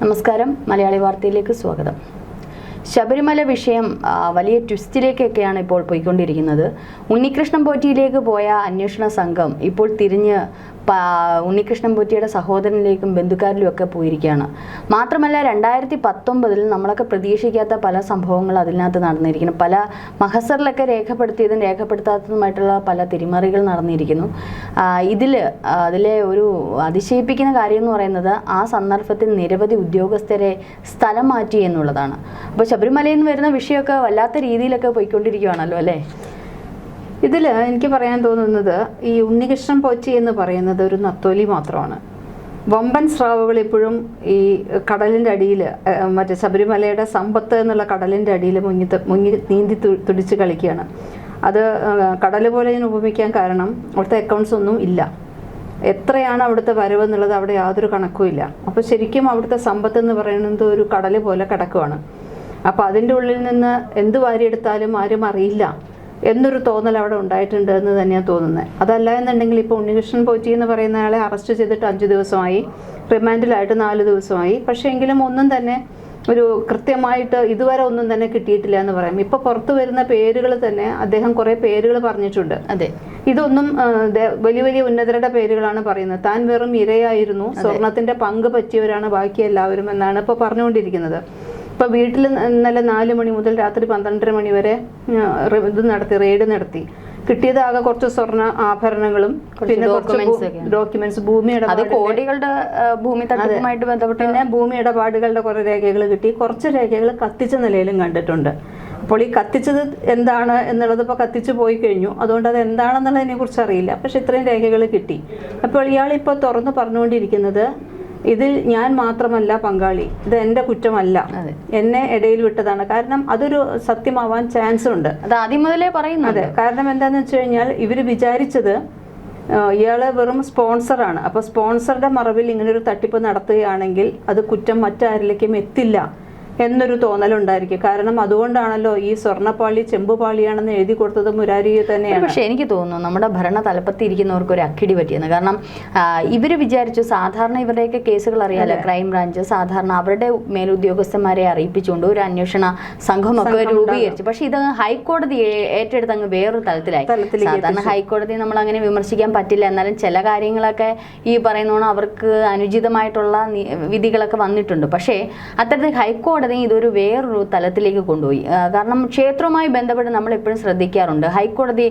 നമസ്കാരം, മലയാളി വാർത്തയിലേക്ക് സ്വാഗതം. ശബരിമല വിഷയം വലിയ ട്വിസ്റ്റിലേക്കൊക്കെയാണ് ഇപ്പോൾ പോയിക്കൊണ്ടിരിക്കുന്നത്. ഉണ്ണികൃഷ്ണൻ പോറ്റിയിലേക്ക് പോയ അന്വേഷണ സംഘം ഇപ്പോൾ തിരിഞ്ഞ് ഉണ്ണികൃഷ്ണൻ പോറ്റിയുടെ സഹോദരനിലേക്കും ബന്ധുക്കാരിലും ഒക്കെ പോയിരിക്കുകയാണ്. മാത്രമല്ല 2019 നമ്മളൊക്കെ പ്രതീക്ഷിക്കാത്ത പല സംഭവങ്ങൾ അതിനകത്ത് നടന്നിരിക്കുന്നു. പല മഹസറിലൊക്കെ രേഖപ്പെടുത്തിയതും രേഖപ്പെടുത്താത്തതുമായിട്ടുള്ള പല തിരിമറികൾ നടന്നിരിക്കുന്നു. അതിലെ ഒരു അതിശയിപ്പിക്കുന്ന കാര്യം എന്ന് പറയുന്നത് ആ സന്ദർഭത്തിൽ നിരവധി ഉദ്യോഗസ്ഥരെ സ്ഥലം മാറ്റി എന്നുള്ളതാണ്. അപ്പോൾ ശബരിമലയിൽ നിന്ന് വരുന്ന വിഷയമൊക്കെ വല്ലാത്ത രീതിയിലൊക്കെ പോയിക്കൊണ്ടിരിക്കുകയാണല്ലോ അല്ലേ? ഇതിൽ എനിക്ക് പറയാൻ തോന്നുന്നത് ഈ ഉണ്ണികൃഷ്ണൻ പോറ്റി എന്ന് പറയുന്നത് ഒരു നത്തോലി മാത്രമാണ്. വമ്പൻ സ്രാവുകൾ ഇപ്പോഴും ഈ കടലിൻ്റെ അടിയിൽ, മറ്റേ ശബരിമലയുടെ സമ്പത്ത് എന്നുള്ള കടലിൻ്റെ അടിയിൽ മുങ്ങി നീന്തി തുടിച്ച് കളിക്കുകയാണ്. അത് കടൽ പോലെ ഞാൻ ഉപമിക്കാൻ കാരണം അവിടുത്തെ അക്കൗണ്ട്സ് ഒന്നും ഇല്ല. എത്രയാണ് അവിടുത്തെ വരവ് എന്നുള്ളത് അവിടെ യാതൊരു കണക്കുമില്ല. അപ്പോൾ ശരിക്കും അവിടുത്തെ സമ്പത്ത് എന്ന് പറയുന്നത് ഒരു കടൽ പോലെ കിടക്കുവാണ്. അപ്പോൾ അതിൻ്റെ ഉള്ളിൽ നിന്ന് എന്ത് വാരിയെടുത്താലും ആരും അറിയില്ല എന്നൊരു തോന്നൽ അവിടെ ഉണ്ടായിട്ടുണ്ട് എന്ന് തന്നെയാണ് തോന്നുന്നത്. അതല്ല എന്നുണ്ടെങ്കിൽ ഇപ്പോൾ ഉണ്ണികൃഷ്ണൻ പോറ്റി എന്ന് പറയുന്ന ആളെ അറസ്റ്റ് ചെയ്തിട്ട് 5 ദിവസമായി, റിമാൻഡിലായിട്ട് 4 ദിവസമായി. പക്ഷേ എങ്കിലും ഒന്നും തന്നെ ഒരു കൃത്യമായിട്ട് ഇതുവരെ ഒന്നും തന്നെ കിട്ടിയിട്ടില്ല എന്ന് പറയാം. ഇപ്പോൾ പുറത്തു വരുന്ന പേരുകൾ തന്നെ അദ്ദേഹം കുറേ പേരുകൾ പറഞ്ഞിട്ടുണ്ട്. അതെ, ഇതൊന്നും വലിയ വലിയ ഉന്നതരുടെ പേരുകളാണ് പറയുന്നത്. താൻ വെറും ഇരയായിരുന്നു, സ്വർണത്തിന്റെ പങ്ക് പറ്റിയവരാണ് ബാക്കി എല്ലാവരും എന്നാണ് ഇപ്പോൾ പറഞ്ഞുകൊണ്ടിരിക്കുന്നത്. ഇപ്പോൾ വീട്ടിൽ ഇന്നലെ 4 മണി മുതൽ രാത്രി 12:30 മണി വരെ റെയ്ഡ് നടത്തി. കിട്ടിയത് ആകെ കുറച്ച് സ്വർണ്ണ ആഭരണങ്ങളും പിന്നെ ഡോക്യുമെന്റ്സ്, ഭൂമി കോടികളുടെ ഭൂമി തട്ടിപ്പുമായിട്ട് ബന്ധപ്പെട്ട് പിന്നെ ഭൂമി ഇടപാടുകളുടെ കുറേ രേഖകൾ കിട്ടി. കുറച്ച് രേഖകൾ കത്തിച്ച നിലയിലും കണ്ടിട്ടുണ്ട്. അപ്പോൾ ഈ കത്തിച്ചത് എന്താണ് എന്നുള്ളത് ഇപ്പോൾ കത്തിച്ചു പോയി കഴിഞ്ഞു. അതുകൊണ്ട് അത് എന്താണെന്നുള്ളതിനെ കുറിച്ച് അറിയില്ല. പക്ഷെ ഇത്രയും രേഖകൾ കിട്ടി. അപ്പോൾ ഇയാളിപ്പോൾ തുറന്ന് പറഞ്ഞുകൊണ്ടിരിക്കുന്നത് ഇതിൽ ഞാൻ മാത്രമല്ല പങ്കാളി, ഇത് എൻ്റെ കുറ്റമല്ല, എന്നെ ഇടയിൽ വിട്ടതാണ്. കാരണം അതൊരു സത്യമാവാൻ ചാൻസ് ഉണ്ട്. അത് ആദ്യം മുതലേ പറയുന്നത്. അതെ, കാരണം എന്താണെന്ന് വെച്ച് കഴിഞ്ഞാൽ ഇവർ വിചാരിച്ചത് ഇയാള് വെറും സ്പോൺസറാണ്. അപ്പോൾ സ്പോൺസറുടെ മറവിൽ ഇങ്ങനൊരു തട്ടിപ്പ് നടത്തുകയാണെങ്കിൽ അത് കുറ്റം മറ്റാരിലേക്കും എത്തില്ല എന്നൊരു തോന്നലുണ്ടായിരിക്കും. കാരണം അതുകൊണ്ടാണല്ലോ ഈ സ്വർണ്ണപ്പാളി ചെമ്പുപാളിയാണെന്ന് എഴുതി കൊടുത്തത് മുരാരി തന്നെയാണ്. പക്ഷെ എനിക്ക് തോന്നുന്നു നമ്മുടെ ഭരണ തലപ്പത്തിരിക്കുന്നവർക്ക് ഒരു അക്കിടി പറ്റിയെന്ന്. കാരണം ഇവർ വിചാരിച്ചു, സാധാരണ ഇവരുടെയൊക്കെ കേസുകൾ അറിയാലോ, ക്രൈം ബ്രാഞ്ച് സാധാരണ അവരുടെ മേലുദ്യോഗസ്ഥന്മാരെ അറിയിപ്പിച്ചുകൊണ്ട് ഒരു അന്വേഷണ സംഘമൊക്കെ രൂപീകരിച്ചു. പക്ഷെ ഇത് ഹൈക്കോടതി ഏറ്റെടുത്ത് അങ്ങ് വേറൊരു തലത്തിലായി. സാധാരണ ഹൈക്കോടതി നമ്മൾ അങ്ങനെ വിമർശിക്കാൻ പറ്റില്ല. എന്നാലും ചില കാര്യങ്ങളൊക്കെ ഈ പറയുന്നോണം അവർക്ക് അനുചിതമായിട്ടുള്ള വിധികളൊക്കെ വന്നിട്ടുണ്ട്. പക്ഷേ അത്തരത്തിൽ ഹൈക്കോടതി ഇതൊരു വേറൊരു തലത്തിലേക്ക് കൊണ്ടുപോയി. കാരണം ക്ഷേത്രവുമായി ബന്ധപ്പെട്ട് നമ്മൾ എപ്പോഴും ശ്രദ്ധിക്കാറുണ്ട്, ഹൈക്കോടതി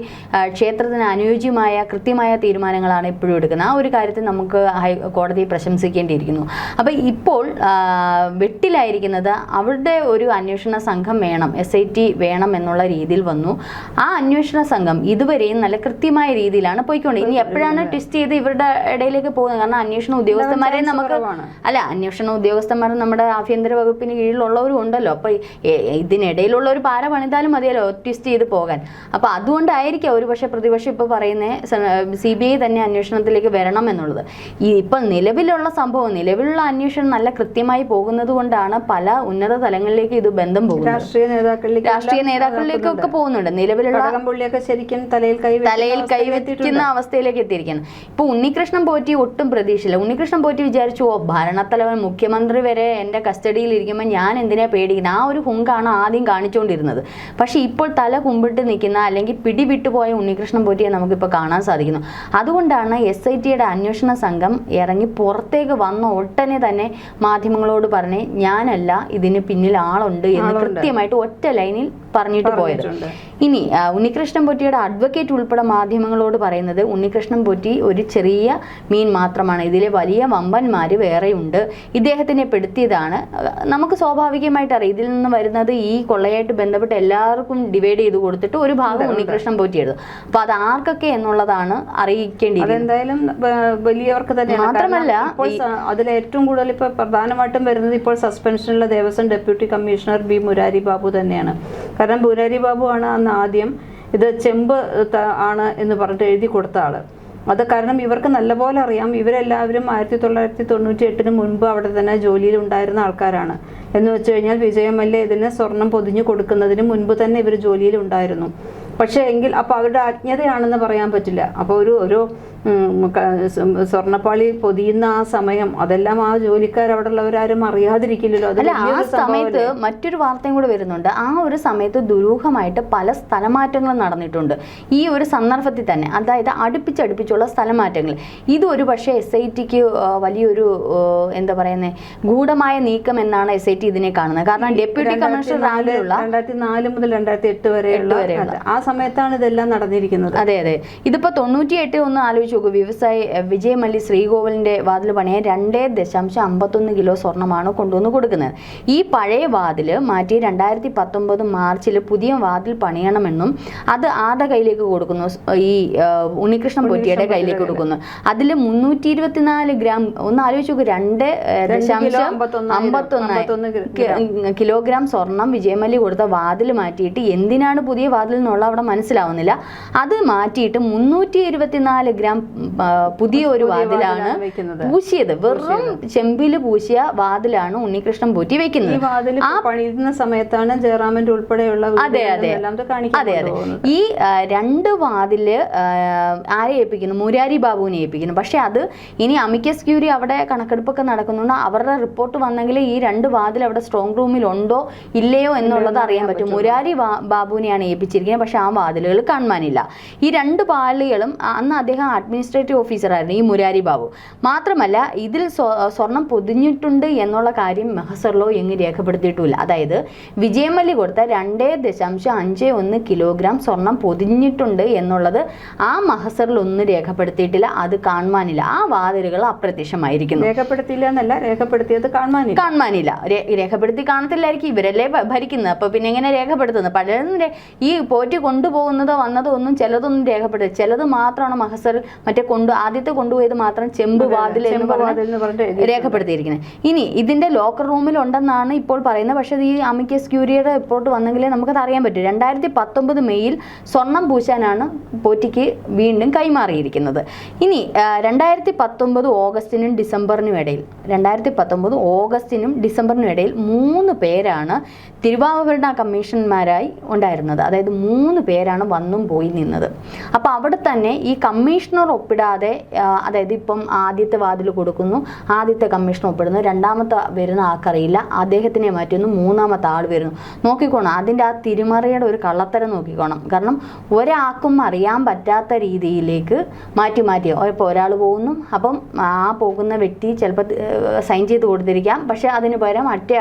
ക്ഷേത്രത്തിന് അനുയോജ്യമായ കൃത്യമായ തീരുമാനങ്ങളാണ് എപ്പോഴും എടുക്കുന്നത്. ആ ഒരു കാര്യത്തിൽ നമുക്ക് കോടതിയെ പ്രശംസിക്കേണ്ടിയിരിക്കുന്നു. അപ്പോൾ ഇപ്പോൾ വെട്ടിലായിരിക്കുന്നത് അവരുടെ ഒരു അന്വേഷണ സംഘം വേണം, SIT വേണം എന്നുള്ള രീതിയിൽ വന്നു. ആ അന്വേഷണ സംഘം ഇതുവരെയും നല്ല കൃത്യമായ രീതിയിലാണ് പോയിക്കൊണ്ട്. ഇനി എപ്പോഴാണ് ട്വിസ്റ്റ് ചെയ്ത് ഇവരുടെ ഇടയിലേക്ക് പോകുന്നത്? കാരണം അന്വേഷണ ഉദ്യോഗസ്ഥന്മാരെ അന്വേഷണ ഉദ്യോഗസ്ഥന്മാർ നമ്മുടെ ആഭ്യന്തര വകുപ്പിന് കീഴിലുള്ളവരും ഉണ്ടല്ലോ. അപ്പോൾ ഇതിനിടയിലുള്ള ഒരു പാര പണിതാലും മതിയല്ലോ ട്വിസ്റ്റ് ചെയ്ത് പോകാൻ. അപ്പോൾ അതുകൊണ്ടായിരിക്കും ഒരു പക്ഷേ പ്രതിപക്ഷം ഇപ്പോൾ പറയുന്നത് CBI തന്നെ അന്വേഷണത്തിലേക്ക് വരണം എന്നുള്ളത്. ഇപ്പം നിലവിലുള്ള നിലവിലുള്ള അന്വേഷണം നല്ല കൃത്യമായി പോകുന്നത് കൊണ്ടാണ് പല ഉന്നത തലങ്ങളിലേക്ക് ഇത് ബന്ധം പോകുന്നത്. രാഷ്ട്രീയ നേതാക്കളിലേക്കൊക്കെ പോകുന്നുണ്ട്. നിലവിലുള്ള ശരിക്കും തലയിൽ കൈവെക്കുന്ന അവസ്ഥയിലേക്ക് എത്തിയിരിക്കുകയാണ്. ഇപ്പോൾ ഉണ്ണികൃഷ്ണൻ പോറ്റി ഒട്ടും പ്രതീക്ഷയില്ല. ഉണ്ണികൃഷ്ണൻ പോറ്റി വിചാരിച്ചു, ഭരണത്തലവൻ മുഖ്യമന്ത്രി വരെ എൻ്റെ കസ്റ്റഡിയിൽ ഇരിക്കുമ്പോൾ ഞാൻ എന്തിനാ പേടിക്കുന്നത്? ആ ഒരു ഹുങ്കാണ് ആദ്യം കാണിച്ചുകൊണ്ടിരുന്നത്. പക്ഷേ ഇപ്പോൾ തല കുമ്പിട്ട് നിൽക്കുന്ന അല്ലെങ്കിൽ പിടിവിട്ടുപോയ ഉണ്ണികൃഷ്ണൻ പോറ്റിയെ നമുക്കിപ്പോൾ കാണാൻ സാധിക്കുന്നു. അതുകൊണ്ടാണ് SITയുടെ അന്വേഷണ സംഘം ഇറങ്ങി പുറത്തേക്ക് വന്ന ഒട്ടനെ തന്നെ മാധ്യമങ്ങളോട് പറഞ്ഞ് ഞാനല്ല, ഇതിന് പിന്നിൽ ആളുണ്ട് എന്ന് കൃത്യമായിട്ട് ഒറ്റ ലൈനിൽ പറഞ്ഞിട്ട് പോയത്. ഇനി ഉണ്ണികൃഷ്ണൻ പോറ്റിയുടെ അഡ്വക്കേറ്റ് ഉൾപ്പെടെ മാധ്യമങ്ങളോട് പറയുന്നത് ഉണ്ണികൃഷ്ണൻ പോറ്റി ഒരു ചെറിയ മീൻ മാത്രമാണ്, ഇതിലെ വലിയ വമ്പന്മാർ വേറെയുണ്ട്, ഇദ്ദേഹത്തിനെ പെടുത്തിയതാണ്. നമുക്ക് സ്വാഭാവികമായിട്ട് അറിയാം ഇതിൽ നിന്ന് വരുന്നത് ഈ കൊള്ളയായിട്ട് ബന്ധപ്പെട്ട് എല്ലാവർക്കും ഡിവൈഡ് ചെയ്ത് കൊടുത്തിട്ട് ഒരു ഭാഗം ഉണ്ണികൃഷ്ണൻ പോറ്റി എഴുതും. അപ്പൊ അത് ആർക്കൊക്കെ എന്നുള്ളതാണ് അറിയിക്കേണ്ടത്. എന്തായാലും വലിയവർക്ക് തന്നെ മാത്രമല്ല, അതിൽ ഏറ്റവും കൂടുതൽ ഇപ്പൊ പ്രധാനമായിട്ടും വരുന്നത് ഇപ്പോൾ സസ്പെൻഷനിലുള്ള Devaswom deputy commissioner B Murari Babu തന്നെയാണ്. കാരണം മുരാരി ബാബു ആണ് അന്ന് ആദ്യം ഇത് ചെമ്പ് ആണ് എന്ന് പറഞ്ഞിട്ട് എഴുതി കൊടുത്ത ആള്. അത് കാരണം ഇവർക്ക് നല്ലപോലെ അറിയാം, ഇവരെല്ലാവരും 1998 മുൻപ് അവിടെ തന്നെ ജോലിയിൽ ഉണ്ടായിരുന്ന ആൾക്കാരാണ്. എന്ന് വെച്ച് കഴിഞ്ഞാൽ വിജയമല്യ ഇതിന് സ്വർണം പൊതിഞ്ഞു കൊടുക്കുന്നതിന് മുൻപ് തന്നെ ഇവർ ജോലിയിൽ ഉണ്ടായിരുന്നു. പക്ഷേ എങ്കിൽ അപ്പോൾ അവരുടെ അജ്ഞതയാണെന്ന് പറയാൻ പറ്റില്ല. അപ്പോൾ ഒരു സ്വർണ്ണപ്പാളി പൊതിയുന്ന ആ സമയം അതെല്ലാം ആ ജോലിക്കാർ അവിടെ ഉള്ളവരാരും അറിയാതിരിക്കില്ലല്ലോ. അല്ല, ആ സമയത്ത് മറ്റൊരു വാർത്തയും കൂടെ വരുന്നുണ്ട്. ആ ഒരു സമയത്ത് ദുരൂഹമായിട്ട് പല സ്ഥലമാറ്റങ്ങളും നടന്നിട്ടുണ്ട് ഈ ഒരു സന്ദർഭത്തിൽ തന്നെ. അതായത് അടുപ്പിച്ചടുപ്പിച്ചുള്ള സ്ഥലമാറ്റങ്ങൾ. ഇതൊരു പക്ഷേ SITക്ക് വലിയൊരു എന്താ പറയുന്നത് ഗൂഢമായ നീക്കം എന്നാണ് SIT ഇതിനെ കാണുന്നത്. കാരണം ഡെപ്യൂട്ടി കമ്മീഷണർ റാങ്കിലുള്ള 2004 മുതൽ 2008 വരെയുള്ള ആ സമയത്താണ് ഇതെല്ലാം നടന്നിരിക്കുന്നത്. അതെ അതെ. ഇതിപ്പോ 98 ഒന്ന് ആലോചിച്ച് നോക്കൂ. വ്യവസായി വിജയമല്ലി ശ്രീകോവിലിന്റെ വാതിൽ പണിയാൻ 2.51 കിലോ സ്വർണ്ണമാണ് കൊണ്ടുവന്ന് കൊടുക്കുന്നത്. ഈ പഴയ വാതില് മാറ്റി 2019 മാർച്ചിൽ പുതിയ വാതിൽ പണിയണമെന്നും അത് ആരുടെ കയ്യിലേക്ക് കൊടുക്കുന്നു? ഈ ഉണ്ണികൃഷ്ണൻ പൊറ്റിയുടെ കയ്യിലേക്ക് കൊടുക്കുന്നു. അതിൽ 324 ഗ്രാം ഒന്ന് ആലോചിച്ച് നോക്കൂ. 2.51 കിലോഗ്രാം സ്വർണം വിജയമല്ലി കൊടുത്ത വാതിൽ മാറ്റിയിട്ട് എന്തിനാണ് പുതിയ വാതിൽ എന്നുള്ള അവിടെ മനസ്സിലാവുന്നില്ല. അത് മാറ്റിയിട്ട് 324 ഗ്രാം പുതിയ ഒരു വാതിലാണ് പൂശിയത്. വെറും ചെമ്പില് പൂശിയ വാതിലാണ് ഉണ്ണികൃഷ്ണൻ പോറ്റി വെക്കുന്നത്. പണിയുന്ന സമയത്താണ് ജയറാമന്റെ ഉൾപ്പെടെയുള്ള അതെ അതെ അതെ അതെ. ഈ 2 വാതില് ആരെ ഏൽപ്പിക്കുന്നു? മുരാരി ബാബുവിനെ ഏൽപ്പിക്കുന്നു. പക്ഷെ അത് ഇനി അമിക്കസ് ക്യൂറി അവിടെ കണക്കെടുപ്പൊക്കെ നടക്കുന്നുണ്ട്. അവരുടെ റിപ്പോർട്ട് വന്നെങ്കിൽ ഈ 2 വാതിൽ അവിടെ സ്ട്രോങ് റൂമിൽ ഉണ്ടോ ഇല്ലയോ എന്നുള്ളത് അറിയാൻ പറ്റും. മുരാരി ബാബുവിനെയാണ് ഏൽപ്പിച്ചിരിക്കുന്നത്. പക്ഷെ ആ വാതിലുകൾ കാണാനില്ല. ഈ 2 പാളികളും അന്ന് അദ്ദേഹം അഡ്മിനിസ്ട്രേറ്റീവ് ഓഫീസറായിരുന്നു, ഈ മുരാരി ബാബു. മാത്രമല്ല ഇതിൽ സ്വർണം പൊതിഞ്ഞിട്ടുണ്ട് എന്നുള്ള കാര്യം മെഹസറിലോ എങ്ങും രേഖപ്പെടുത്തിയിട്ടുമില്ല. അതായത് വിജയമല്ലി കൊടുത്ത 2.51 കിലോഗ്രാം സ്വർണം പൊതിഞ്ഞിട്ടുണ്ട് എന്നുള്ളത് ആ മഹസറിൽ ഒന്നും രേഖപ്പെടുത്തിയിട്ടില്ല. അത് കാണാനില്ല. ആ വാതിലുകൾ അപ്രത്യക്ഷമായിരിക്കുന്നു. രേഖപ്പെടുത്തിയില്ല എന്നല്ല, രേഖപ്പെടുത്തിയത് കാണാനില്ല. രേഖപ്പെടുത്തി കാണത്തില്ലായിരിക്കും, ഇവരല്ലേ ഭരിക്കുന്നത്. അപ്പൊ പിന്നെ എങ്ങനെ രേഖപ്പെടുത്തുന്നത്? പലരും ഈ പോറ്റി കൊണ്ടുപോകുന്നതോ വന്നതോ ഒന്നും ചിലതൊന്നും രേഖപ്പെടുത്തി, ചിലത് മാത്രമാണ് മഹസർ മറ്റേ ആദ്യത്തെ കൊണ്ടുപോയത് മാത്രം ചെമ്പ് വാതിൽ എന്ന് പറഞ്ഞ് രേഖപ്പെടുത്തിയിരിക്കുന്നത്. ഇനി ഇതിന്റെ ലോക്കർ റൂമിൽ ഉണ്ടെന്നാണ് ഇപ്പോൾ പറയുന്നത്. പക്ഷെ ഈ അമിക്കസ് ക്യൂറിയുടെ റിപ്പോർട്ട് വന്നെങ്കിലേ നമുക്കത് അറിയാൻ പറ്റും. 2019 മെയ്യിൽ സ്വർണം പൂശാനാണ് പോറ്റിക്ക് വീണ്ടും കൈമാറിയിരിക്കുന്നത്. ഇനി 2019 ഓഗസ്റ്റിനും ഡിസംബറിനും ഇടയിൽ 3 പേരാണ് തിരുവാഭരണ കമ്മീഷണർമാരായി ഉണ്ടായിരുന്നത്. അതായത് 3 പേരാണ് വന്നും പോയി നിന്നത്. അപ്പോൾ അവിടെ തന്നെ ഈ കമ്മീഷണർ ഒപ്പിടാതെ, അതായത് ഇപ്പം ആദ്യത്തെ വാതിൽ കൊടുക്കുന്നു, ആദ്യത്തെ കമ്മീഷണർ ഒപ്പിടുന്നു, രണ്ടാമത്തെ വരുന്ന ആൾക്കറിയില്ല, അദ്ദേഹത്തിനെ മാറ്റുന്നു, മൂന്നാമത്തെ ആൾ വരുന്നു. നോക്കിക്കോണം, അതിൻ്റെ ആ തിരുമറിയുടെ ഒരു കള്ളത്തരം നോക്കിക്കോണം. കാരണം ഒരാൾക്കും അറിയാൻ പറ്റാത്ത രീതിയിലേക്ക് മാറ്റി ഇപ്പോൾ ഒരാൾ പോകുന്നു, അപ്പം ആ പോകുന്ന വ്യക്തി ചിലപ്പോൾ സൈൻ ചെയ്ത് കൊടുത്തിരിക്കാം, പക്ഷെ അതിന് പകരം മറ്റേ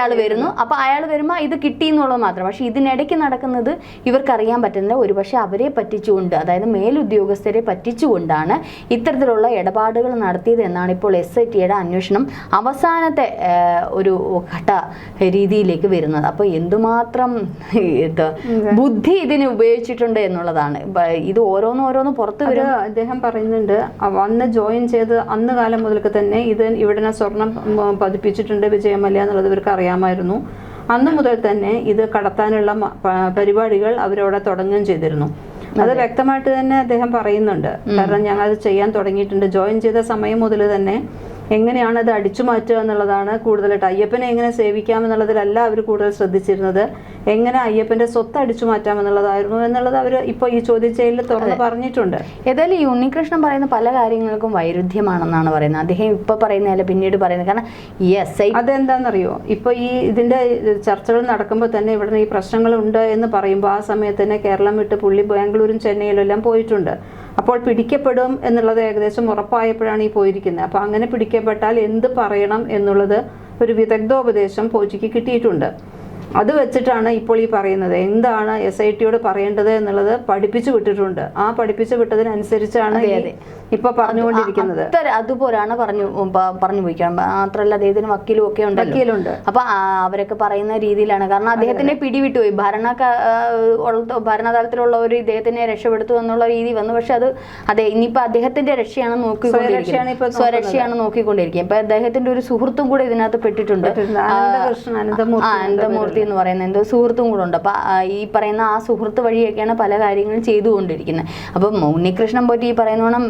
ആൾ വരുന്നു. അപ്പോൾ അയാൾ വരുമ്പോൾ ഇത് കിട്ടി എന്നുള്ളത് മാത്രം. പക്ഷെ ഇതിനിടയ്ക്ക് നടക്കുന്നത് ഇവർക്കറിയാൻ പറ്റുന്നില്ല. ഒരുപക്ഷെ അവരെ പറ്റിച്ചുകൊണ്ട്, അതായത് മേലുദ്യോഗസ്ഥരെ പറ്റിച്ചുകൊണ്ടാണ് ഇത്തരത്തിലുള്ള ഇടപാടുകൾ നടത്തിയത് എന്നാണ് ഇപ്പോൾ SITയുടെ അന്വേഷണം അവസാനത്തെ ഒരു ഘട്ട രീതിയിലേക്ക് വരുന്നത്. അപ്പോൾ എന്തുമാത്രം ബുദ്ധി ഇതിന് ഉപയോഗിച്ചിട്ടുണ്ട് എന്നുള്ളതാണ്. ഇത് ഓരോന്ന് പുറത്ത് വരും. അദ്ദേഹം പറയുന്നുണ്ട്, അന്ന് ജോയിൻ ചെയ്ത് അന്ന് കാലം മുതൽക്ക് തന്നെ ഇവിടെ സ്വർണം പതിപ്പിച്ചിട്ടുണ്ട് വിജയമല്യ എന്നുള്ളത് ഇവർക്ക് അറിയാമായിരുന്നു. അന്ന് മുതൽ തന്നെ ഇത് കടത്താനുള്ള പരിപാടികൾ അവരവിടെ തുടങ്ങുകയും ചെയ്തിരുന്നു. അത് വ്യക്തമായിട്ട് തന്നെ അദ്ദേഹം പറയുന്നുണ്ട്. കാരണം ഞങ്ങളത് ചെയ്യാൻ തുടങ്ങിയിട്ടുണ്ട്. ജോയിൻ ചെയ്ത സമയം മുതൽ തന്നെ എങ്ങനെയാണ് അത് അടിച്ചു മാറ്റുക എന്നുള്ളതാണ് കൂടുതലായിട്ട്. അയ്യപ്പനെ എങ്ങനെ സേവിക്കാം എന്നുള്ളതിലല്ല അവർ കൂടുതൽ ശ്രദ്ധിച്ചിരുന്നത്, എങ്ങനെ അയ്യപ്പന്റെ സ്വത്ത് അടിച്ചു മാറ്റാമെന്നുള്ളതായിരുന്നു എന്നുള്ളത് അവർ ഇപ്പോൾ ഈ ചോദ്യം ചെയ്യലിൽ തുറന്ന് പറഞ്ഞിട്ടുണ്ട്. ഏതായാലും ഈ ഉണ്ണികൃഷ്ണൻ പറയുന്ന പല കാര്യങ്ങൾക്കും വൈരുദ്ധ്യമാണെന്നാണ് പറയുന്നത്. അദ്ദേഹം ഇപ്പൊ പറയുന്നതല്ല പിന്നീട് പറയുന്നത്. കാരണം ഈ അതെന്താണെന്നറിയോ, ഇപ്പൊ ഈ ഇതിന്റെ ചർച്ചകൾ നടക്കുമ്പോൾ തന്നെ ഇവിടെ ഈ പ്രശ്നങ്ങളുണ്ട് എന്ന് പറയുമ്പോൾ ആ സമയത്ത് തന്നെ കേരളം വിട്ട് പുള്ളി ബാംഗ്ലൂരും ചെന്നൈയിലും എല്ലാം പോയിട്ടുണ്ട്. അപ്പോൾ പിടിക്കപ്പെടും എന്നുള്ളത് ഏകദേശം ഉറപ്പായപ്പോഴാണ് ഈ പോയിരിക്കുന്നത്. അപ്പോൾ അങ്ങനെ പിടിക്കപ്പെട്ടാൽ എന്ത് പറയണം എന്നുള്ളത് ഒരു വിദഗ്ധോപദേശം പോറ്റിക്ക് കിട്ടിയിട്ടുണ്ട്. അത് വെച്ചിട്ടാണ് ഇപ്പോൾ ഈ പറയുന്നത്. എന്താണ് SITയോട് പറയേണ്ടത് എന്നുള്ളത് പഠിപ്പിച്ചു വിട്ടിട്ടുണ്ട്. ആ പഠിപ്പിച്ചു വിട്ടതിനനുസരിച്ചാണ് ഇപ്പൊ പറഞ്ഞുകൊണ്ടിരിക്കുന്നത്. അതുപോലാണ് പറഞ്ഞു പോയിക്കണം. മാത്രമല്ല അദ്ദേഹത്തിന് വക്കീലും ഒക്കെ വക്കീലുണ്ട്. അപ്പൊ അവരൊക്കെ പറയുന്ന രീതിയിലാണ്. കാരണം അദ്ദേഹത്തിന്റെ പിടിവിട്ടുപോയി. ഭരണതലത്തിലുള്ളവർ ഇദ്ദേഹത്തിനെ രക്ഷപ്പെടുത്തു എന്നുള്ള രീതി വന്നു. പക്ഷെ അതെ ഇനിയിപ്പോ അദ്ദേഹത്തിന്റെ രക്ഷയാണ് നോക്കിക്കൊണ്ടിരിക്കുന്നത്, സ്വരക്ഷയാണ് നോക്കിക്കൊണ്ടിരിക്കുക. ഇപ്പൊ അദ്ദേഹത്തിന്റെ ഒരു സുഹൃത്തും കൂടെ ഇതിനകത്ത് പെട്ടിട്ടുണ്ട്, അനന്തമൂർത്തി എന്ന് പറയുന്ന എന്തോ സുഹൃത്തും കൂടെ ഉണ്ട്. അപ്പൊ ഈ പറയുന്ന ആ സുഹൃത്ത് വഴിയൊക്കെയാണ് പല കാര്യങ്ങളും ചെയ്തുകൊണ്ടിരിക്കുന്നത്. അപ്പം ഉണ്ണികൃഷ്ണൻ പോറ്റി ഈ പറയുന്നോണം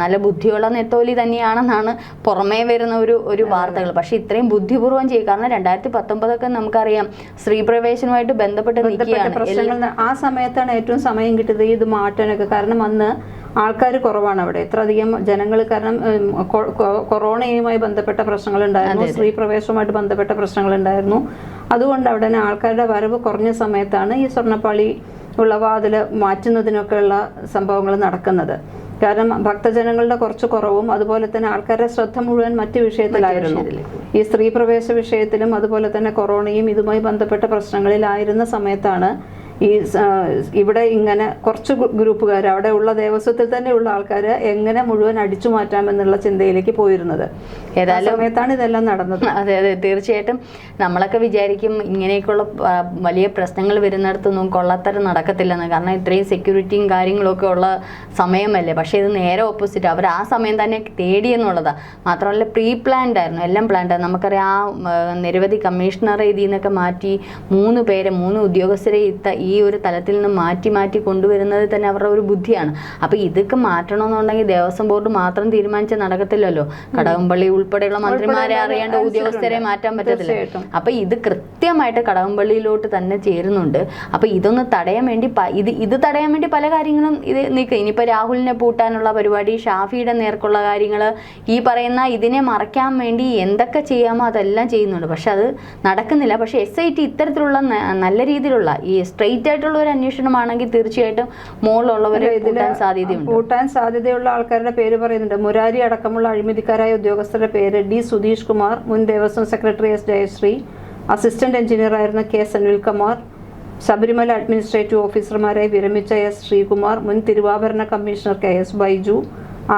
നല്ല ബുദ്ധിയുള്ള നെത്തോലി തന്നെയാണെന്നാണ് പുറമേ വരുന്ന ഒരു വാർത്തകൾ. പക്ഷെ ഇത്രയും ബുദ്ധിപൂർവ്വം ചെയ്യും. കാരണം 2019 നമുക്കറിയാം സ്ത്രീ പ്രവേശനവുമായിട്ട് ബന്ധപ്പെട്ട് നിൽക്കുകയാണ്. ആ സമയത്താണ് ഏറ്റവും സമയം കിട്ടിയത് ഇത് മാറ്റാനൊക്കെ. കാരണം അന്ന് ആൾക്കാർ കുറവാണ് അവിടെ. ഇത്ര അധികം ജനങ്ങൾ, കാരണം കൊറോണയുമായി ബന്ധപ്പെട്ട പ്രശ്നങ്ങളുണ്ടായിരുന്നു, സ്ത്രീ പ്രവേശവുമായിട്ട് ബന്ധപ്പെട്ട പ്രശ്നങ്ങളുണ്ടായിരുന്നു. അതുകൊണ്ട് അവിടെ ആൾക്കാരുടെ വരവ് കുറഞ്ഞ സമയത്താണ് ഈ സ്വർണ്ണപ്പാളി ഉള്ള വാതിൽ മാറ്റുന്നതിനൊക്കെയുള്ള സംഭവങ്ങൾ നടക്കുന്നത്. കാരണം ഭക്തജനങ്ങളുടെ കുറച്ച് കുറവും അതുപോലെ തന്നെ ആൾക്കാരുടെ ശ്രദ്ധ മുഴുവൻ മറ്റു വിഷയത്തിലായിരുന്നു. ഈ സ്ത്രീ പ്രവേശ വിഷയത്തിലും അതുപോലെ തന്നെ കൊറോണയും ഇതുമായി ബന്ധപ്പെട്ട പ്രശ്നങ്ങളിലായിരുന്ന സമയത്താണ് ഈ ഇവിടെ ഇങ്ങനെ കുറച്ച് ഗ്രൂപ്പുകാർ, അവിടെ ഉള്ള ദേവസ്വത്തിൽ തന്നെ ഉള്ള ആൾക്കാർ എങ്ങനെ മുഴുവൻ അടിച്ചു മാറ്റാമെന്നുള്ള ചിന്തയിലേക്ക് പോയിരുന്നത്. ഏതായാലും സമയത്താണ് ഇതെല്ലാം നടന്നത്. അതെ അതെ, തീർച്ചയായിട്ടും നമ്മളൊക്കെ വിചാരിക്കും ഇങ്ങനെയൊക്കെയുള്ള വലിയ പ്രശ്നങ്ങൾ വരുന്നിടത്തൊന്നും കൊള്ളത്തരം നടക്കത്തില്ലെന്ന്. കാരണം ഇത്രയും സെക്യൂരിറ്റിയും കാര്യങ്ങളൊക്കെ ഉള്ള സമയമല്ലേ. പക്ഷേ ഇത് നേരെ ഓപ്പോസിറ്റ്, അവർ ആ സമയം തന്നെ തേടിയെന്നുള്ളതാണ്. മാത്രമല്ല പ്രീ പ്ലാൻഡ് ആയിരുന്നു, എല്ലാം പ്ലാൻഡ് ആയിരുന്നു. നമുക്കറിയാം നിരവധി കമ്മീഷണറെ ഇതിൽ നിന്നൊക്കെ മാറ്റി 3 ഉദ്യോഗസ്ഥരെ ഈ ഒരു തലത്തിൽ നിന്ന് മാറ്റി കൊണ്ടുവരുന്നത് തന്നെ അവരുടെ ഒരു ബുദ്ധിയാണ്. അപ്പോൾ ഇതൊക്കെ മാറ്റണമെന്നുണ്ടെങ്കിൽ ദേവസ്വം ബോർഡ് മാത്രം തീരുമാനിച്ച് നടക്കത്തില്ലല്ലോ. കടകംപള്ളി ഉൾപ്പെടെയുള്ള മന്ത്രിമാരെ അറിയേണ്ട ഉദ്യോഗസ്ഥരെ മാറ്റാൻ പറ്റത്തില്ല. അപ്പോൾ ഇത് കൃത്യമായിട്ട് കടകംപള്ളിയിലോട്ട് തന്നെ ചേരുന്നുണ്ട്. അപ്പോൾ ഇതൊന്ന് തടയാൻ വേണ്ടി ഇത് തടയാൻ വേണ്ടി പല കാര്യങ്ങളും ഇത് നീക്കുക. ഇനിയിപ്പോൾ രാഹുലിനെ പൂട്ടാനുള്ള പരിപാടി, ഷാഫിയുടെ നേർക്കുള്ള കാര്യങ്ങൾ, ഈ പറയുന്ന ഇതിനെ മറയ്ക്കാൻ വേണ്ടി എന്തൊക്കെ ചെയ്യാമോ അതെല്ലാം ചെയ്യുന്നുണ്ട്. പക്ഷെ അത് നടക്കുന്നില്ല. പക്ഷേ SIT ഇത്തരത്തിലുള്ള നല്ല രീതിയിലുള്ള ഈ സ്ട്രെയിറ്റ് ആയിട്ടുള്ള ഒരു അന്വേഷണമാണെങ്കിൽ തീർച്ചയായിട്ടും മുകളിലുള്ളവരെ പൂട്ടാൻ സാധ്യതയുള്ള ആൾക്കാരുടെ പേര് പറയുന്നുണ്ട്. മുരാരി അടക്കമുള്ള അഴിമതിക്കാരായ ഉദ്യോഗസ്ഥരുടെ പേര്: D. സുധീഷ് കുമാർ, മുൻ Devaswom secretary S. Jayasree, assistant എഞ്ചിനീയറായിരുന്ന K. സനിൽകുമാർ, ശബരിമല അഡ്മിനിസ്ട്രേറ്റീവ് ഓഫീസർമാരായി വിരമിച്ച S. ശ്രീകുമാർ, മുൻ തിരുവാഭരണ commissioner K. S. Baiju,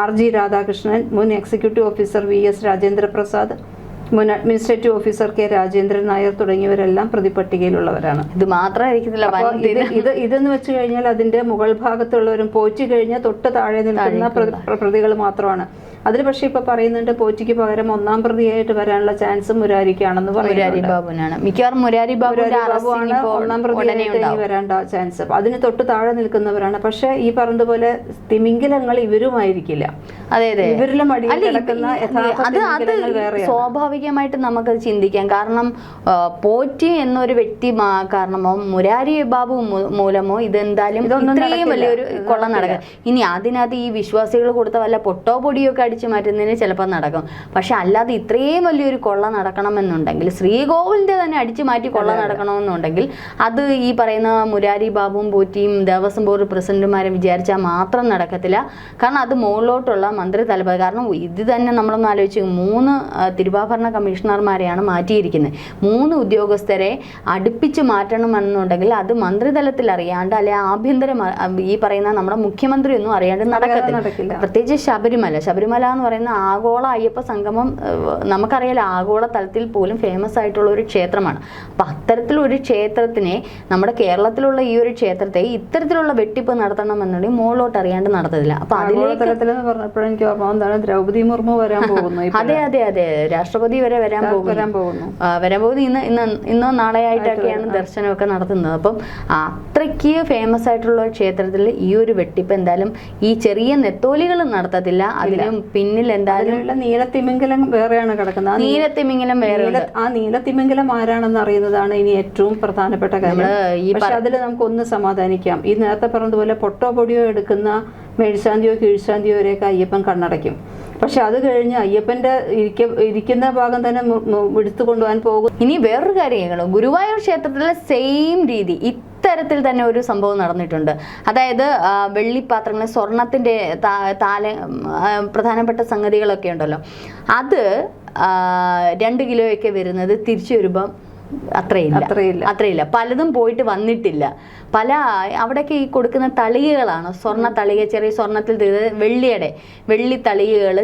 R. G. Radhakrishnan, മുൻ executive officer V. S. Rajendra Prasad, മുൻ administrative officer K. Rajendran Nair തുടങ്ങിയവരെല്ലാം പ്രതിപട്ടികയിലുള്ളവരാണ്. ഇത് മാത്രമായിരിക്കുന്നില്ല, ഇതെന്ന് വെച്ച് കഴിഞ്ഞാൽ അതിന്റെ മുകൾ ഭാഗത്തുള്ളവരും പോറ്റി കഴിഞ്ഞാൽ തൊട്ട് താഴെ നിൽക്കുന്ന പ്രതികൾ മാത്രമാണ്. അതിൽ പക്ഷെ ഇപ്പൊ പറയുന്നുണ്ട് പോറ്റിക്ക് പകരം 1-ാം പ്രതിയായിട്ട് വരാനുള്ള ചാൻസ് മുരാരിക്കാണെന്ന് പറയുന്നത്. മിക്കവാറും മുരാരി ബാബുവാണ് 1-ാം പ്രതിയായിട്ട് വരേണ്ട ചാൻസ്. അതിന് തൊട്ട് താഴെ നിൽക്കുന്നവരാണ്. പക്ഷെ ഈ പറഞ്ഞതുപോലെ തിമിംഗലങ്ങൾ ഇവരുമായിരിക്കില്ല. അതെ അതെ, ഇവരിലും അടിയിൽ കിടക്കുന്ന സ്വാഭാവികമായിട്ട് നമുക്കത് ചിന്തിക്കാം. കാരണം പോറ്റി എന്നൊരു വ്യക്തി കാരണമോ മുരാരി ബാബു മൂലമോ ഇതെന്തായാലും ഇത്രയും വലിയൊരു കൊള്ള നടക്കാം. ഇനി അതിനകത്ത് ഈ വിശ്വാസികൾ കൊടുത്ത വല്ല പൊട്ടോ പൊടിയൊക്കെ അടിച്ചു മാറ്റുന്നതിന് ചിലപ്പോൾ നടക്കും. പക്ഷെ അല്ലാതെ ഇത്രയും വലിയൊരു കൊള്ള നടക്കണമെന്നുണ്ടെങ്കിൽ, ശ്രീകോവിലിന്റെ തന്നെ അടിച്ചു മാറ്റി കൊള്ള നടക്കണമെന്നുണ്ടെങ്കിൽ അത് ഈ പറയുന്ന മുരാരി ബാബുവും പോറ്റിയും ദേവസ്വം ബോർഡ് പ്രസിഡന്റുമാരെ വിചാരിച്ചാൽ മാത്രം നടക്കത്തില്ല. കാരണം അത് മുകളിലോട്ടുള്ള മന്ത്രി തലപ്പ. കാരണം ഇത് തന്നെ നമ്മളൊന്ന് ആലോചിച്ച് 3 തിരുവാഭരണ കമ്മീഷണർമാരെയാണ് മാറ്റിയിരിക്കുന്നത്. 3 ഉദ്യോഗസ്ഥരെ അടുപ്പിച്ച് മാറ്റണമെന്നുണ്ടെങ്കിൽ അത് മന്ത്രിതലത്തിൽ അറിയാണ്ട്, അല്ലെ ആഭ്യന്തര ഈ പറയുന്ന നമ്മുടെ മുഖ്യമന്ത്രി ഒന്നും അറിയാണ്ട് നടക്കത്തില്ല. പ്രത്യേകിച്ച് ശബരിമല എന്ന് പറയുന്ന ആഗോള അയ്യപ്പ സംഗമം, നമുക്കറിയാലോ ആഗോള തലത്തിൽ പോലും ഫേമസ് ആയിട്ടുള്ള ഒരു ക്ഷേത്രമാണ്. അപ്പം അത്തരത്തിലൊരു ക്ഷേത്രത്തിനെ, നമ്മുടെ കേരളത്തിലുള്ള ഈ ഒരു ക്ഷേത്രത്തെ ഇത്തരത്തിലുള്ള വെട്ടിപ്പ് നടത്തണമെന്നുണ്ടെങ്കിൽ മുകളിലോട്ട് അറിയാണ്ട് നടത്തത്തില്ല. അപ്പൊ പറഞ്ഞപ്പോഴെനിക്ക് ഓർമ്മ എന്താണ്, ദ്രൗപദി മുർമു വരാൻ പോകുന്നു. അതെ, രാഷ്ട്രപതി വരെ വരാൻ പോകുന്നു. ഇന്നോ നാളെയായിട്ടൊക്കെയാണ് ദർശനമൊക്കെ നടത്തുന്നത്. അപ്പം അത്രയ്ക്ക് ഫേമസ് ആയിട്ടുള്ള ക്ഷേത്രത്തിൽ ഈ ഒരു വെട്ടിപ്പ് എന്തായാലും ഈ ചെറിയ നെത്തോലികൾ നടത്തത്തില്ല. അതിനും പിന്നിൽ എന്തായാലും നീലത്തിമിംഗലം വേറെയാണ് കിടക്കുന്നത്. നീലത്തിമിംഗലം വേറെ. ആ നീലത്തിമിംഗലം ആരാണെന്ന് അറിയുന്നതാണ് ഇനി ഏറ്റവും പ്രധാനപ്പെട്ട കാര്യം. പക്ഷെ അതിൽ നമുക്കൊന്ന് സമാധാനിക്കാം. ഈ നേരത്തെ പറഞ്ഞതുപോലെ പൊട്ടോ പൊടിയോ എടുക്കുന്ന മേഴ്ശാന്തിയോ കീഴ്ശാന്തിയോ വരെയൊക്കെ അയ്യപ്പൻ കണ്ണടയ്ക്കും. പക്ഷെ അത് കഴിഞ്ഞ് അയ്യപ്പന്റെ ഇരിക്കുന്ന ഭാഗം തന്നെ എടുത്തു കൊണ്ടുപോകാൻ പോകും. ഇനി വേറൊരു കാര്യം, ഗുരുവായൂർ ക്ഷേത്രത്തിലെ സെയിം രീതി ഇത്തരത്തിൽ തന്നെ ഒരു സംഭവം നടന്നിട്ടുണ്ട്. അതായത് വെള്ളിപ്പാത്രങ്ങൾ, സ്വർണത്തിന്റെ പ്രധാനപ്പെട്ട സംഗതികളൊക്കെ ഉണ്ടല്ലോ, അത് 2 കിലോയൊക്കെ വരുന്നത് തിരിച്ചു വരുമ്പം അത്രയില്ല. പലതും പോയിട്ട് വന്നിട്ടില്ല. അവിടെയൊക്കെ ഈ കൊടുക്കുന്ന തളികകളാണ്, സ്വർണ്ണ തളിക, ചെറിയ സ്വർണ്ണത്തിൽ വെള്ളി തളികകൾ,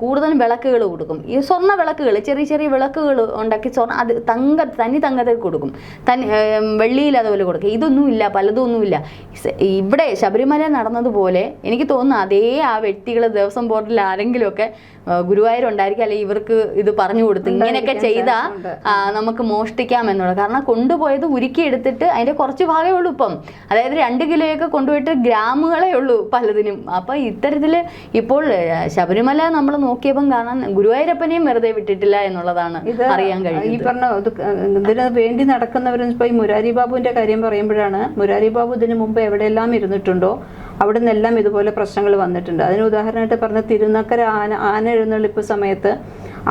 കൂടുതലും വിളക്കുകൾ കൊടുക്കും. ഈ സ്വർണ്ണ വിളക്കുകൾ, ചെറിയ വിളക്കുകൾ ഉണ്ടാക്കി അത് തങ്കത്തിൽ കൊടുക്കും. വെള്ളിയിൽ അതുപോലെ കൊടുക്കും. ഇതൊന്നും ഇല്ല, പലതും ഒന്നുമില്ല. ഇവിടെ ശബരിമല നടന്നതുപോലെ എനിക്ക് തോന്നുന്നു അതേ ആ വ്യക്തികൾ ദേവസ്വം ബോർഡിൽ ആരെങ്കിലുമൊക്കെ ഗുരുവായൂർ ഉണ്ടായിരിക്കും, അല്ലെങ്കിൽ ഇവർക്ക് ഇത് പറഞ്ഞു കൊടുത്ത് ഇങ്ങനെയൊക്കെ ചെയ്താൽ നമുക്ക് മോശം മോഷ്ടിക്കാം എന്നുള്ളത്. കാരണം കൊണ്ടുപോയത് ഉരുക്കിയെടുത്തിട്ട് അതിൻ്റെ കുറച്ച് ഭാഗമേ ഉള്ളൂ ഇപ്പം. അതായത് 2 കിലോയൊക്കെ കൊണ്ടുപോയിട്ട് ഗ്രാമുകളേ ഉള്ളൂ പലതിനും. അപ്പം ഇത്തരത്തിൽ ഇപ്പോൾ ശബരിമല നമ്മൾ നോക്കിയപ്പം കാണാൻ ഗുരുവായൂരപ്പനെയും വെറുതെ വിട്ടിട്ടില്ല എന്നുള്ളതാണ് അറിയാൻ കഴിയുന്നത്. ഈ പറഞ്ഞ ഇതിന് വേണ്ടി നടക്കുന്നവരും ഇപ്പൊ ഈ മുരാരി ബാബുവിന്റെ കാര്യം പറയുമ്പോഴാണ്, മുരാരി ബാബു ഇതിനു മുമ്പ് എവിടെയെല്ലാം ഇരുന്നിട്ടുണ്ടോ അവിടെ നിന്നെല്ലാം ഇതുപോലെ പ്രശ്നങ്ങൾ വന്നിട്ടുണ്ട്. അതിന് ഉദാഹരണമായിട്ട് പറഞ്ഞ തിരുനക്കര ആന എഴുന്നള്ളിപ്പ് സമയത്ത്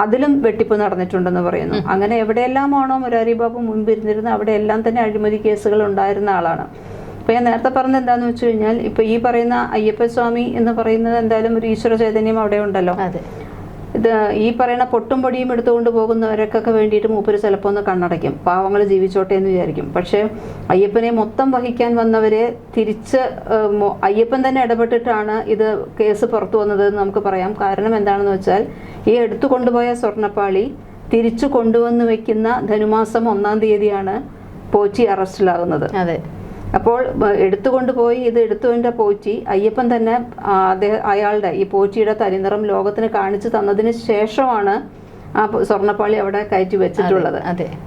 അതിലും വെട്ടിപ്പ് നടന്നിട്ടുണ്ടെന്ന് പറയുന്നു. അങ്ങനെ എവിടെയെല്ലാമാണോ മുരാരി ബാബു മുൻപ് ഇരുന്നിരുന്നത് അവിടെയെല്ലാം തന്നെ അഴിമതി കേസുകൾ ഉണ്ടായിരുന്ന ആളാണ്. ഇപ്പൊ ഞാൻ നേരത്തെ പറഞ്ഞത് എന്താന്ന് വെച്ച് കഴിഞ്ഞാൽ, ഇപ്പൊ ഈ പറയുന്ന അയ്യപ്പസ്വാമി എന്ന് പറയുന്നത് എന്തായാലും ഒരു ഈശ്വര ചൈതന്യം അവിടെ ഉണ്ടല്ലോ. ഇത് ഈ പറയുന്ന പൊട്ടും പൊടിയും എടുത്തുകൊണ്ട് പോകുന്നവർക്കൊക്കെ വേണ്ടിയിട്ട് മൂപ്പര് ചിലപ്പോൾ ഒന്ന് കണ്ണടയ്ക്കും, പാവങ്ങൾ ജീവിച്ചോട്ടെ എന്ന് വിചാരിക്കും. പക്ഷേ അയ്യപ്പനെ മൊത്തം വഹിക്കാൻ വന്നവരെ തിരിച്ച് അയ്യപ്പൻ തന്നെ ഇടപെട്ടിട്ടാണ് ഇത് കേസ് പുറത്തു വന്നത് എന്ന് നമുക്ക് പറയാം. കാരണം എന്താണെന്ന് വെച്ചാൽ, ഈ എടുത്തു കൊണ്ടുപോയ സ്വർണ്ണപ്പാളി തിരിച്ചു കൊണ്ടുവന്ന് വെക്കുന്ന ധനുമാസം 1-ാം തീയതിയാണ് പോച്ചി അറസ്റ്റിലാകുന്നത്. അപ്പോൾ എടുത്തുകൊണ്ടുപോയി ഇത് എടുത്തുകൊണ്ട പോച്ചി അയ്യപ്പൻ തന്നെ അയാളുടെ ഈ പോച്ചിയുടെ തനിനിറം ലോകത്തിന് കാണിച്ചു തന്നതിന് ശേഷമാണ് ആ സ്വർണ്ണപ്പാളി അവിടെ കയറ്റി വെച്ചിട്ടുള്ളത്.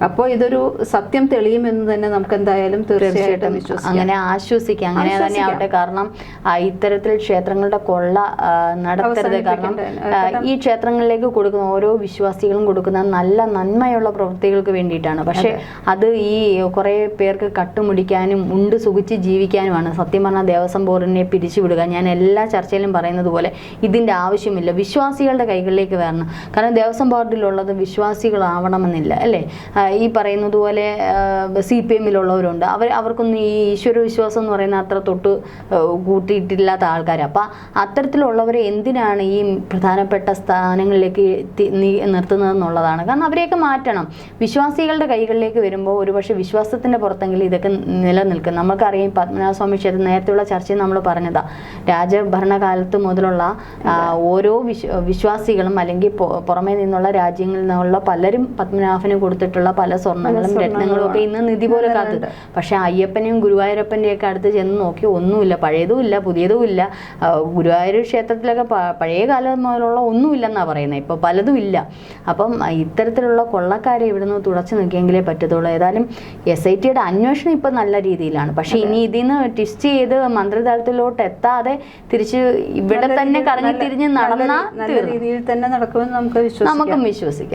അപ്പോൾ ഇതൊരു സത്യം തെളിയുമെന്ന് തന്നെ നമുക്ക് എന്തായാലും തീർച്ചയായിട്ടും വിശ്വസിക്കാം. അങ്ങനെ ആശ്വസിക്കാം, അങ്ങനെ തന്നെ ആവട്ടെ. കാരണം ഇത്തരത്തിൽ ക്ഷേത്രങ്ങളുടെ കൊള്ള നടത്തരുത്. കാരണം ഈ ക്ഷേത്രങ്ങളിലേക്ക് കൊടുക്കുന്ന ഓരോ വിശ്വാസികളും കൊടുക്കുന്ന നല്ല നന്മയുള്ള പ്രവൃത്തികൾക്ക് വേണ്ടിയിട്ടാണ്. പക്ഷെ അത് ഈ കുറെ പേർക്ക് കട്ടുമുടിക്കാനും ഉണ്ട് സുഖിച്ച് ജീവിക്കാനുമാണ്. സത്യം പറഞ്ഞാൽ ദേവസ്വം ബോർഡിനെ പിരിച്ചുവിടുക, ഞാൻ എല്ലാ ചർച്ചയിലും പറയുന്നത് പോലെ ഇതിൻ്റെ ആവശ്യമില്ല. വിശ്വാസികളുടെ കൈകളിലേക്ക് വരണം. കാരണം ദേവസ്വം ബോർഡ് ുള്ളത് വിശ്വാസികളാവണമെന്നില്ല അല്ലേ. ഈ പറയുന്നത് പോലെ CPM-ലുള്ളവരുണ്ട്, അവർക്കൊന്നും ഈ ഈശ്വര വിശ്വാസം എന്ന് പറയുന്ന അത്ര തൊട്ട് കൂട്ടിയിട്ടില്ലാത്ത ആൾക്കാർ. അപ്പം അത്തരത്തിലുള്ളവരെ എന്തിനാണ് ഈ പ്രധാനപ്പെട്ട സ്ഥാനങ്ങളിലേക്ക് നിർത്തുന്നതെന്നുള്ളതാണ്. കാരണം അവരെയൊക്കെ മാറ്റണം. വിശ്വാസികളുടെ കൈകളിലേക്ക് വരുമ്പോൾ ഒരുപക്ഷെ വിശ്വാസത്തിൻ്റെ പുറത്തെങ്കിലും ഇതൊക്കെ നിലനിൽക്കും. നമുക്കറിയാം പത്മനാഭസ്വാമി ക്ഷേത്രം നേരത്തെയുള്ള ചർച്ചയിൽ നമ്മൾ പറഞ്ഞതാണ്. രാജഭരണകാലത്ത് മുതലുള്ള ഓരോ വിശ്വാസികളും അല്ലെങ്കിൽ പുറമേ നിന്നുള്ള രാജ്യങ്ങളിൽ നിന്നുള്ള പലരും പത്മനാഭന് കൊടുത്തിട്ടുള്ള പല സ്വർണ്ണങ്ങളും രത്നങ്ങളും ഒക്കെ ഇന്ന് നിധി പോലെ കാത്തത്. പക്ഷെ അയ്യപ്പനെയും ഗുരുവായൂരപ്പൻ്റെയും ഒക്കെ അടുത്ത് ചെന്ന് നോക്കി ഒന്നുമില്ല, പഴയതും ഇല്ല പുതിയതും ഇല്ല. ഗുരുവായൂർ ക്ഷേത്രത്തിലൊക്കെ പഴയ കാലം മുതലുള്ള ഒന്നുമില്ലെന്നാണ് പറയുന്നത്, ഇപ്പോൾ പലതും ഇല്ല. അപ്പം ഇത്തരത്തിലുള്ള കൊള്ളക്കാരെ ഇവിടുന്ന് തുടച്ചു നിൽക്കിയെങ്കിലേ പറ്റത്തുള്ളൂ. ഏതായാലും SITയുടെ അന്വേഷണം ഇപ്പം നല്ല രീതിയിലാണ്. പക്ഷെ ഇനി ഇതിന്ന് ട്വിസ്റ്റ് ചെയ്ത് മന്ത്രിതലത്തിലോട്ട് എത്താതെ തിരിച്ച് ഇവിടെ തന്നെ കറങ്ങി തിരിഞ്ഞ് നടന്ന രീതിയിൽ തന്നെ നടക്കുമെന്ന് നമുക്ക് വിശ്വസിക്കാം. വിശ്വസിക്കാം.